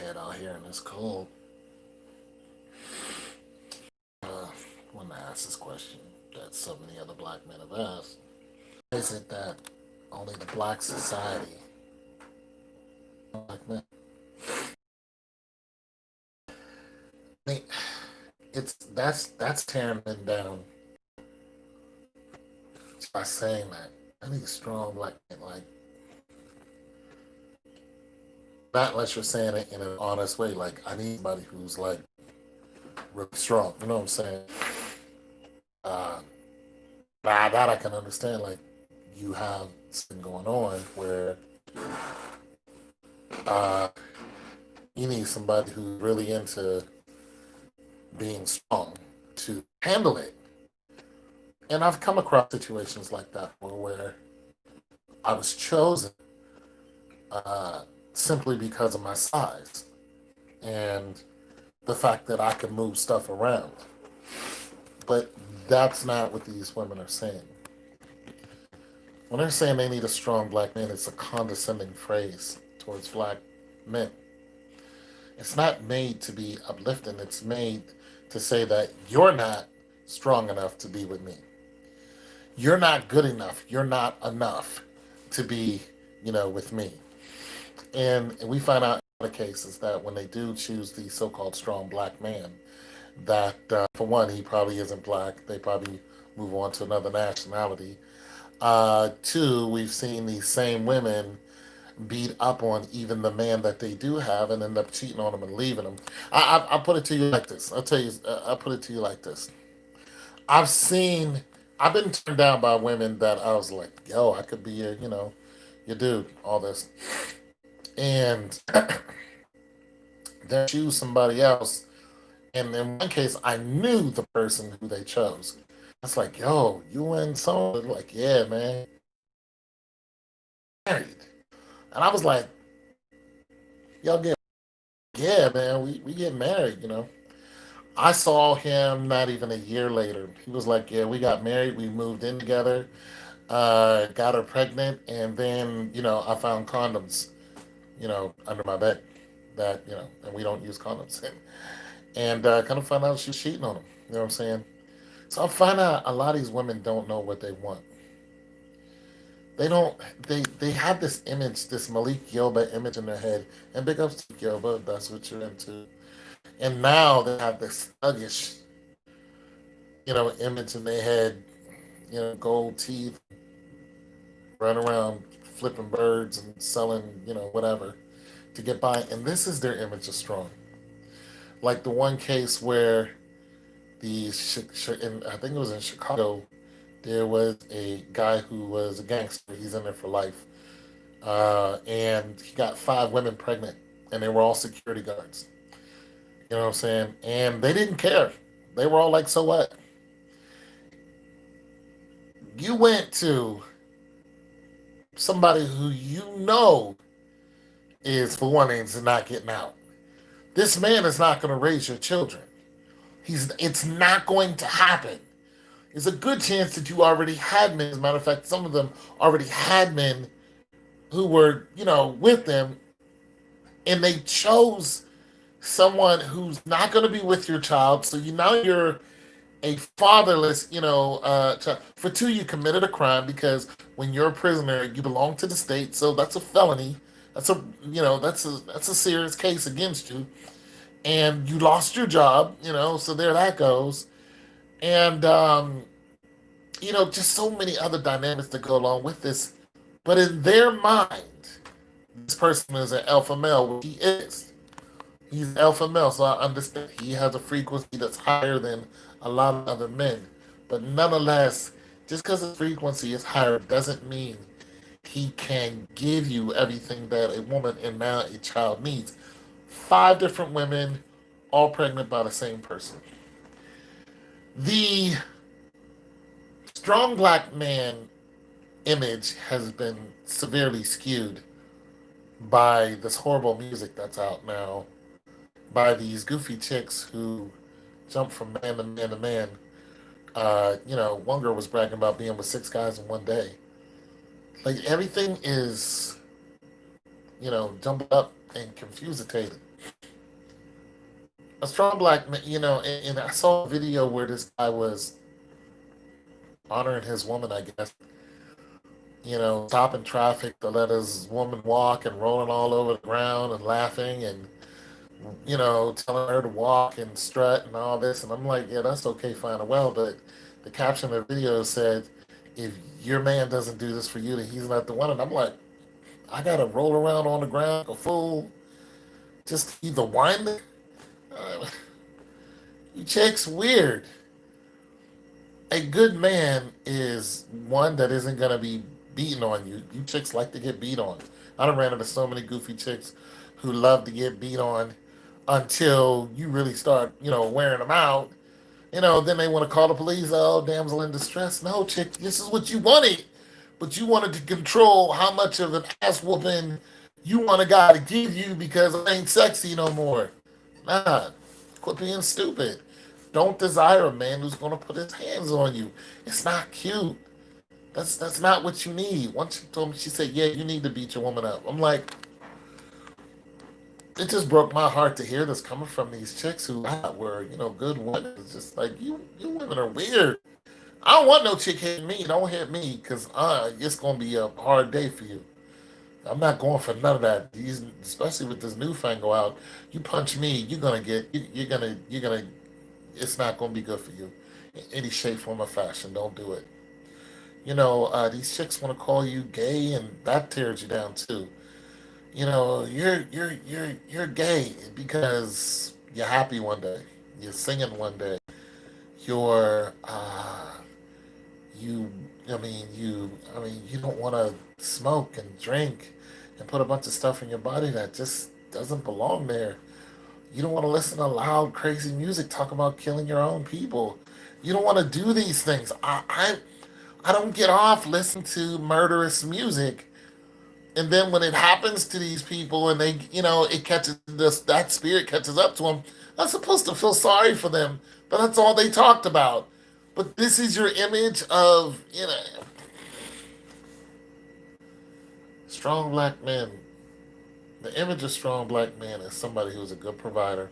head out here in this cold. Uh, I want to ask this question that so many other black men have asked. Is it that only the black society, black men? I mean, that's tearing men down by saying that. I need strong black men, like not unless you're saying it in an honest way. Like I need somebody who's like really strong. You know what I'm saying? Uh, Now that I can understand, like you have something going on where uh, you need somebody who's really into being strong to handle it. And I've come across situations like that where I was chosen uh, simply because of my size and the fact that I can move stuff around. But that's not what these women are saying. When they're saying they need a strong black man, it's a condescending phrase towards black men. It's not made to be uplifting. It's made to say that you're not strong enough to be with me. You're not good enough. You're not enough to be, with me. And we find out in other cases that when they do choose the so-called strong black man, that for one, he probably isn't black. They probably move on to another nationality. Two, we've seen these same women beat up on even the man that they do have and end up cheating on them and leaving them. I'll put it to you like this. I'll tell you. I'll put it to you like this. I've seen. I've been turned down by women that I was like, yo, I could be your dude. All this, and then choose somebody else. And in one case, I knew the person who they chose. It's like, yo, you and someone like, yeah, man, married. And I was like, y'all get, yeah, man, we get married. I saw him not even a year later. He was like, yeah, we got married, we moved in together, got her pregnant, and then, I found condoms, under my bed that, and we don't use condoms. And kind of found out she was cheating on him. You know what I'm saying? So I find out a lot of these women don't know what they want. They don't. They have this image, this Malik Yoba image in their head, and big ups to Yoba if that's what you're into. And now they have this thuggish, image in their head. Gold teeth, run around flipping birds and selling, whatever to get by. And this is their image of strong. Like the one case where I think it was in Chicago, there was a guy who was a gangster. He's in there for life. And he got 5 women pregnant, and they were all security guards. You know what I'm saying? And they didn't care. They were all like, so what? You went to somebody who is, for one thing, is not getting out. This man is not going to raise your children. It's not going to happen. There's a good chance that you already had men. As a matter of fact, some of them already had men who were, with them, and they chose someone who's not going to be with your child. So you're a fatherless, child. For two, you committed a crime because when you're a prisoner, you belong to the state. So that's a felony. That's a serious case against you, and you lost your job. So there that goes, and just so many other dynamics that go along with this. But in their mind, this person is an alpha male, which he is. He's an alpha male, so I understand he has a frequency that's higher than a lot of other men. But nonetheless, just because his frequency is higher doesn't mean he can give you everything that a woman and now a child needs. 5 different women, all pregnant by the same person. The strong black man image has been severely skewed by this horrible music that's out now, by these goofy chicks who jump from man to man to man. One girl was bragging about being with 6 guys in one day. Like everything is, jumbled up and confusitated. A strong black man, and I saw a video where this guy was honoring his woman, I guess, stopping traffic to let his woman walk and rolling all over the ground and laughing and, telling her to walk and strut and all this. And I'm like, yeah, that's okay, fine and well. But the caption of the video said, if your man doesn't do this for you, then he's not the one. And I'm like, I got to roll around on the ground like a fool just to keep the whining? Uh, you chicks weird. A good man is one that isn't gonna be beating on you. You chicks like to get beat on. I done ran into so many goofy chicks who love to get beat on until you really start, wearing them out. Then they want to call the police. Oh, damsel in distress. No, chick, this is what you wanted, but you wanted to control how much of an ass whooping you want a guy to give you because it ain't sexy no more. Nah, quit being stupid. Don't desire a man who's gonna put his hands on you. It's not cute. That's not what you need. Once she told me, she said, "Yeah, you need to beat your woman up." I'm like, it just broke my heart to hear this coming from these chicks who I thought were, good women. It's just like you women are weird. I don't want no chick hitting me. Don't hit me, cause it's gonna be a hard day for you. I'm not going for none of that. These, especially with this newfangled out, you punch me, you're gonna. It's not gonna be good for you, in any shape, form, or fashion. Don't do it. These chicks want to call you gay, and that tears you down too. You're gay because you're happy one day, you're singing one day, you're you. You don't want to smoke and drink and put a bunch of stuff in your body that just doesn't belong there. You don't want to listen to loud, crazy music talk about killing your own people. You don't want to do these things. I don't get off listening to murderous music. And then when it happens to these people and they, it catches that spirit catches up to them, I'm supposed to feel sorry for them. But that's all they talked about. But this is your image of, strong black men. The image of strong black men is somebody who's a good provider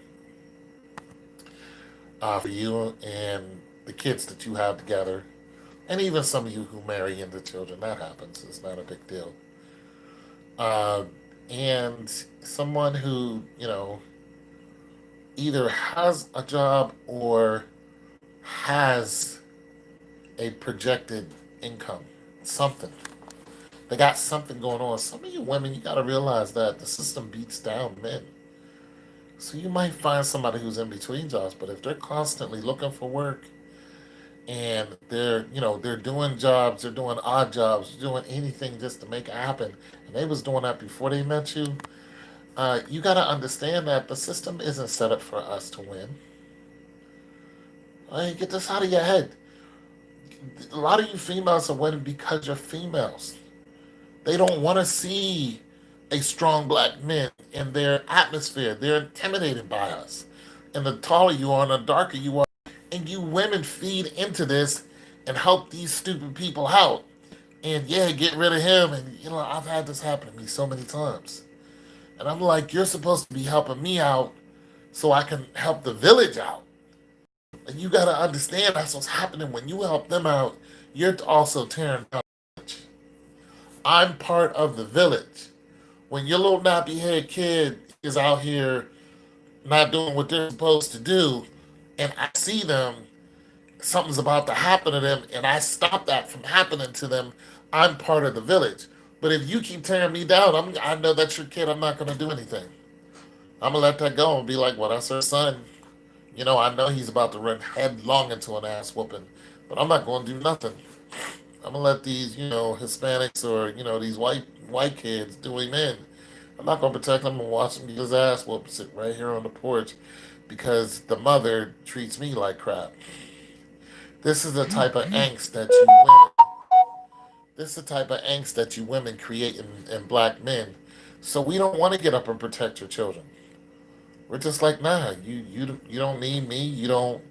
for you and the kids that you have together, and even some of you who marry into children. That happens. It's not a big deal. Uh, and someone who, either has a job or has a projected income, something. They got something going on. Some of you women, you got to realize that the system beats down men. So you might find somebody who's in between jobs, but if they're constantly looking for work and they're doing jobs, they're doing odd jobs, doing anything just to make it happen, and they was doing that before they met you, you got to understand that the system isn't set up for us to win. Get this out of your head. A lot of you females are winning because you're females. They don't want to see a strong black man in their atmosphere. They're intimidated by us. And the taller you are and the darker you are, and you women feed into this and help these stupid people out. And yeah, get rid of him. And I've had this happen to me so many times. And I'm like, you're supposed to be helping me out so I can help the village out. And you got to understand that's what's happening when you help them out. You're also tearing down the village. I'm part of the village. When your little nappy head kid is out here not doing what they're supposed to do, and I see them, something's about to happen to them, and I stop that from happening to them, I'm part of the village. But if you keep tearing me down, I know that's your kid. I'm not going to do anything. I'm going to let that go and be like, well, that's her son. I know he's about to run headlong into an ass whooping, but I'm not going to do nothing. I'm gonna let these, Hispanics or these white kids do him in. I'm not gonna protect him and watch him get his ass whooped, sit right here on the porch, because the mother treats me like crap. This is the type of angst that you women. This is the type of angst that you women create in black men. So we don't want to get up and protect your children. We're just like, nah, you don't need me. You don't.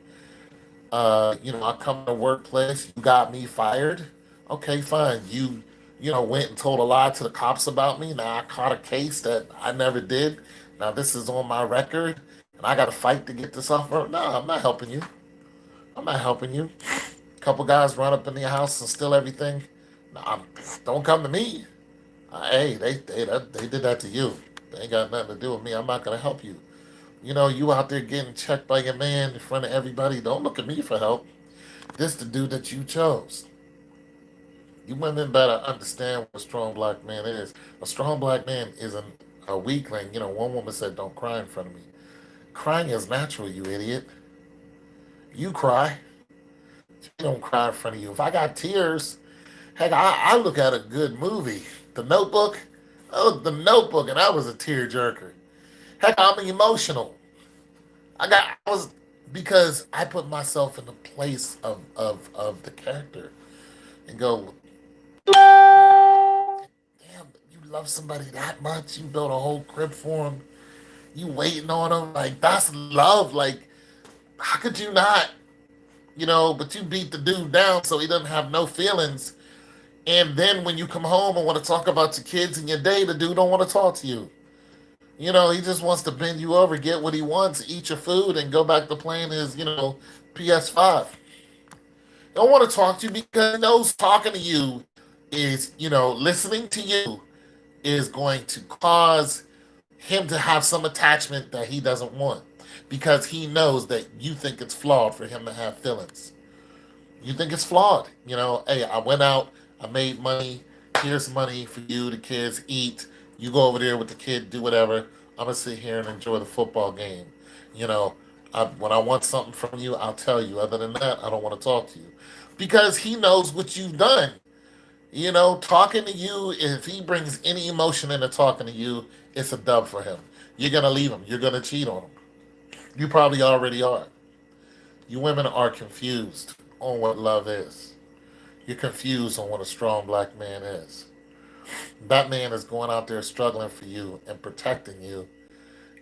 I come to the workplace, you got me fired. Okay, fine. You went and told a lie to the cops about me. Now I caught a case that I never did. Now this is on my record. and I got to fight to get this off. No, I'm not helping you. I'm not helping you. A couple guys run up in your house and steal everything. No, don't come to me. Hey, they did that to you. They ain't got nothing to do with me. I'm not gonna help you. You out there getting checked by your man in front of everybody. Don't look at me for help. This the dude that you chose. You women better understand what a strong black man is. A strong black man isn't a weakling. One woman said, "Don't cry in front of me." Crying is natural, you idiot. You cry. You don't cry in front of you. If I got tears, heck, I look at a good movie. The Notebook. I looked at The Notebook, and I was a tearjerker. Heck, I'm emotional. I was because I put myself in the place of the character and go, damn, you love somebody that much, you built a whole crib for him, you waiting on him, like that's love. Like, how could you not? But you beat the dude down so he doesn't have no feelings. And then when you come home and want to talk about your kids and your day, the dude don't want to talk to you. He just wants to bend you over, get what he wants, eat your food, and go back to playing his, PS5. Don't want to talk to you because he knows talking to you is, listening to you is going to cause him to have some attachment that he doesn't want because he knows that you think it's flawed for him to have feelings. You think it's flawed. Hey, I went out, I made money. Here's money for you, the kids, eat. You go over there with the kid, do whatever. I'm going to sit here and enjoy the football game. You know, when I want something from you, I'll tell you. Other than that, I don't want to talk to you. Because he knows what you've done. Talking to you, if he brings any emotion into talking to you, it's a dub for him. You're going to leave him. You're going to cheat on him. You probably already are. You women are confused on what love is. You're confused on what a strong black man is. That man is going out there struggling for you and protecting you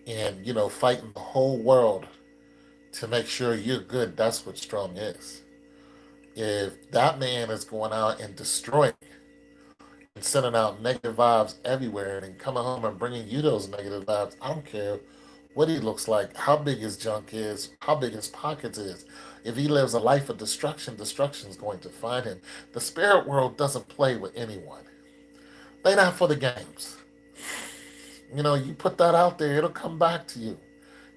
and, fighting the whole world to make sure you're good. That's what strong is. If that man is going out and destroying and sending out negative vibes everywhere and coming home and bringing you those negative vibes, I don't care what he looks like, how big his junk is, how big his pockets is. If he lives a life of destruction, destruction is going to find him. The spirit world doesn't play with anyone. They're not for the games. You put that out there, it'll come back to you.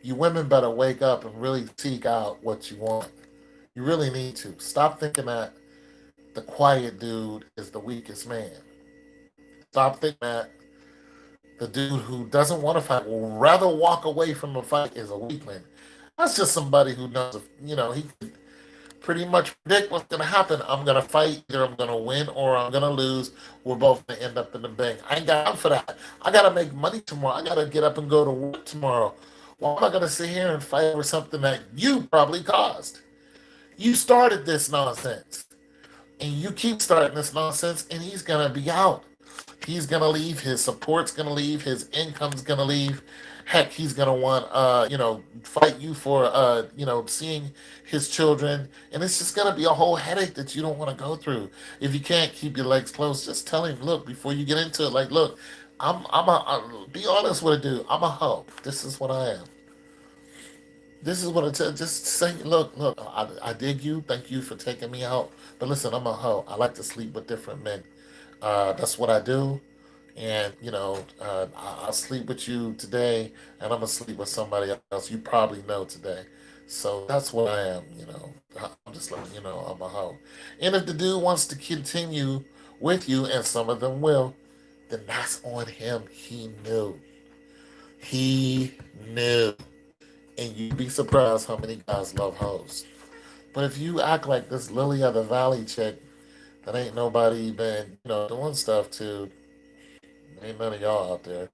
You women better wake up and really seek out what you want. You really need to. Stop thinking that the quiet dude is the weakest man. Stop thinking that the dude who doesn't want to fight, will rather walk away from a fight, is a weakling. That's just somebody who knows, he can pretty much predict what's going to happen. I'm going to fight, either I'm going to win or I'm going to lose. We're both going to end up in the bank. I ain't got time for that. I got to make money tomorrow. I got to get up and go to work tomorrow. Why am I going to sit here and fight over something that you probably caused? You started this nonsense. And you keep starting this nonsense, and he's going to be out. He's gonna leave. His support's gonna leave. His income's gonna leave. Heck, he's gonna want, fight you for, seeing his children, and it's just gonna be a whole headache that you don't want to go through. If you can't keep your legs closed, just tell him, look, before you get into it, like, look, be honest with a dude. I'm a hoe. This is what I am. This is what I tell. Just say, look, I dig you. Thank you for taking me out. But listen, I'm a hoe. I like to sleep with different men. That's what I do. And, I'll sleep with you today, and I'm going to sleep with somebody else you probably know today. So that's what I am. I'm just letting you know I'm a hoe. And if the dude wants to continue with you, and some of them will, then that's on him. He knew. He knew. And you'd be surprised how many guys love hoes. But if you act like this Lily of the Valley chick that ain't nobody been, doing stuff to, ain't none of y'all out there.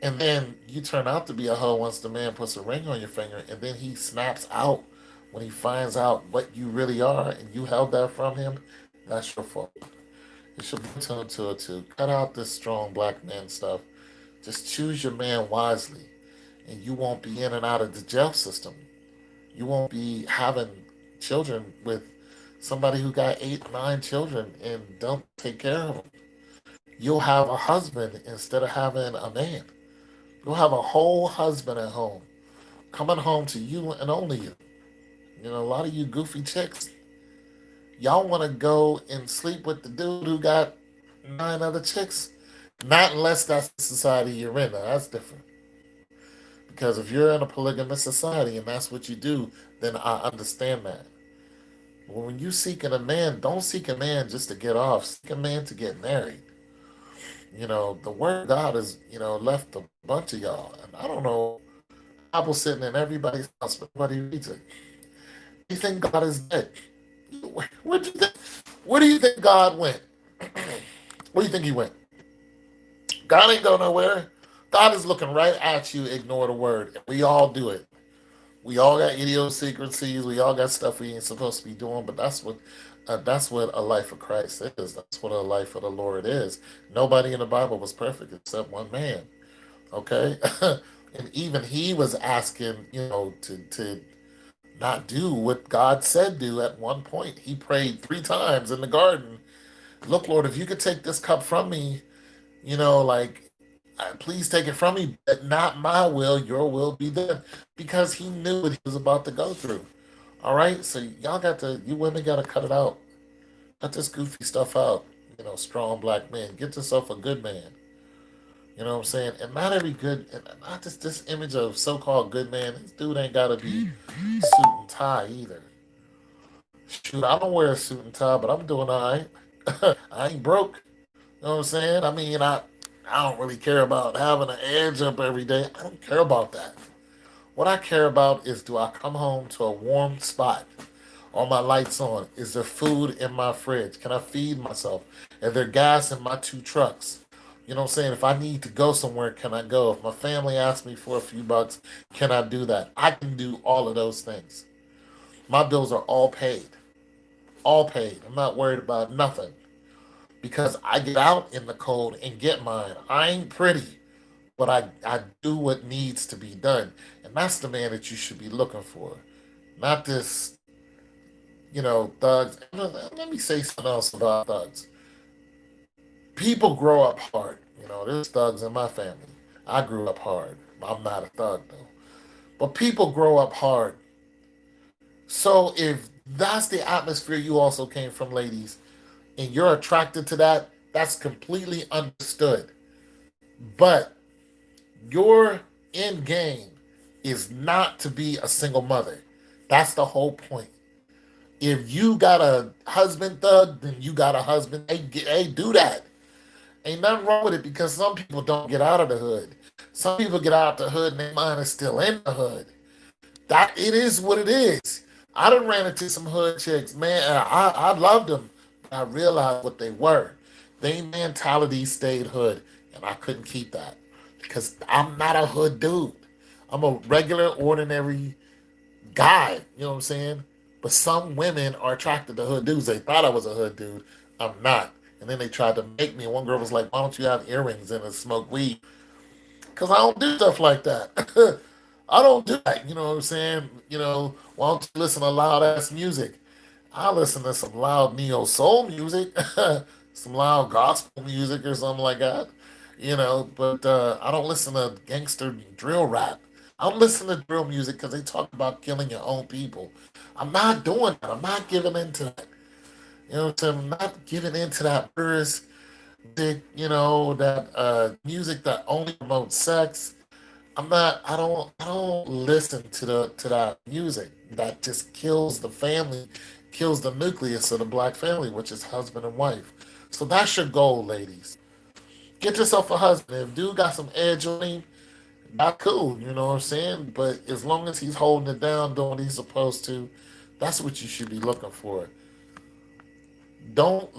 And then you turn out to be a hoe once the man puts a ring on your finger, and then he snaps out when he finds out what you really are, and you held that from him, that's your fault. You should be tuned to it too. Cut out this strong black man stuff. Just choose your man wisely, and you won't be in and out of the jail system. You won't be having children with somebody who got 8, 9 children and don't take care of them. You'll have a husband instead of having a man. You'll have a whole husband at home, coming home to you and only you. You know, a lot of you goofy chicks, y'all want to go and sleep with the dude who got nine other chicks. Not unless that's the society you're in. Now, that's different. Because if you're in a polygamous society and that's what you do, then I understand that. But when you seeking a man, don't seek a man just to get off. Seek a man to get married. You know, the word of God is, left a bunch of y'all. And I don't know, Bible sitting in everybody's house, but nobody reads it. You think God is dead? Where do you think? Where do you think God went? Where do you think he went? God ain't go nowhere. God is looking right at you. Ignore the word. We all do it. We all got idiosyncrasies. We all got stuff we ain't supposed to be doing. But that's what a life of Christ is. That's what a life of the Lord is. Nobody in the Bible was perfect except one man. Okay, and even he was asking, to not do what God said do at one point. He prayed three times in the garden. Look, Lord, if you could take this cup from me, like, please take it from me, but not my will, your will be done. Because he knew what he was about to go through. All right, so you women got to cut it out. Cut this goofy stuff out. Strong black men. Get yourself a good man. You know what I'm saying? And not every good, and not just this image of so-called good man. This dude ain't got to be suit and tie either. Shoot, I don't wear a suit and tie, but I'm doing all right. I ain't broke. You know what I'm saying? I mean, I don't really care about having an edge up every day. I don't care about that. What I care about is, do I come home to a warm spot? Are my lights on? Is there food in my fridge? Can I feed myself? Is there gas in my two trucks? You know what I'm saying? If I need to go somewhere, can I go? If my family asks me for a few bucks, can I do that? I can do all of those things. My bills are all paid. All paid. I'm not worried about nothing because I get out in the cold and get mine. I ain't pretty, but I do what needs to be done. And that's the man that you should be looking for. Not this, thugs. Let me say something else about thugs. People grow up hard. There's thugs in my family. I grew up hard. I'm not a thug though. But people grow up hard. So if that's the atmosphere you also came from, ladies, and you're attracted to that, that's completely understood. But your end game is not to be a single mother. That's the whole point. If you got a husband thug, then you got a husband. Hey, do that. Ain't nothing wrong with it because some people don't get out of the hood. Some people get out of the hood and their mind is still in the hood. That it is what it is. I done ran into some hood chicks, man. I loved them. But I realized what they were. Their mentality stayed hood, and I couldn't keep that because I'm not a hood dude. I'm a regular, ordinary guy. You know what I'm saying? But some women are attracted to hood dudes. They thought I was a hood dude. I'm not. And then they tried to make me. One girl was like, "Why don't you have earrings and smoke weed?" Because I don't do stuff like that. I don't do that. You know what I'm saying? Why don't you listen to loud ass music? I listen to some loud neo soul music, some loud gospel music or something like that. But I don't listen to gangster drill rap. I don't listen to drill music because they talk about killing your own people. I'm not doing that. I'm not giving into that. You know what I'm saying? I'm not giving into that murderous music, that music that only promotes sex. I don't listen to that music that just kills the family, kills the nucleus of the black family, which is husband and wife. So that's your goal, ladies. Get yourself a husband. If dude got some edge on him, that's cool, you know what I'm saying? But as long as he's holding it down, doing what he's supposed to, that's what you should be looking for. Don't,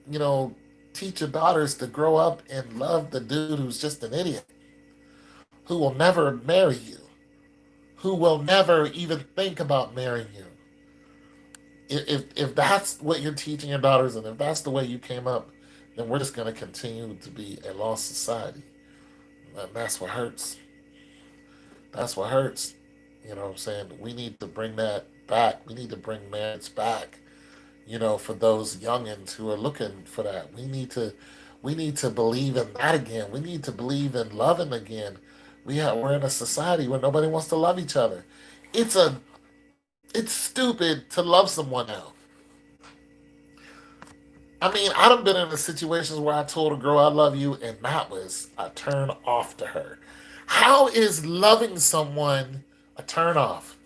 you know, teach your daughters to grow up and love the dude who's just an idiot, who will never marry you, who will never even think about marrying you. If that's what you're teaching your daughters, and if that's the way you came up, then we're just going to continue to be a lost society. And that's what hurts. That's what hurts. You know what I'm saying? We need to bring that back. We need to bring marriage back. For those youngins who are looking for that, we need to believe in that again. We need to believe in loving again. We're in a society where nobody wants to love each other. It's a it's stupid to love someone now. I mean, I done been in the situations where I told a girl I love you, and that was a turn off to her. How is loving someone a turn off?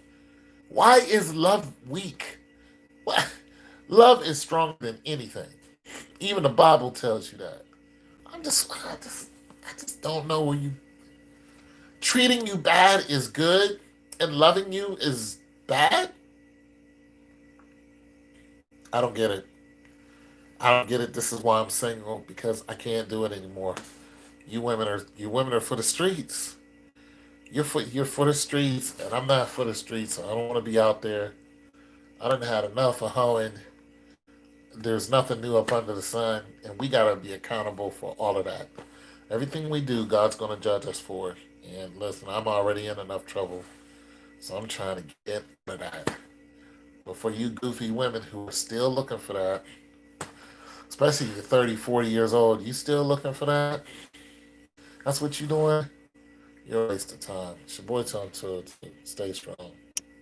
Why is love weak? What? Love is stronger than anything. Even the Bible tells you that. I just don't know where you treating you bad is good and loving you is bad. I don't get it. I don't get it. This is why I'm single because I can't do it anymore. You women are for the streets. You're for the streets, and I'm not for the streets. So I don't want to be out there. I done had enough of hoeing. There's nothing new up under the sun, and we gotta be accountable for all of that. Everything we do, God's gonna judge us for it. And listen, I'm already in enough trouble, so I'm trying to get out of that. But for you goofy women who are still looking for that, especially if you're 30, 40 years old, you still looking for that? That's what you doing? You're a waste of time. It's your boy Tom to stay strong.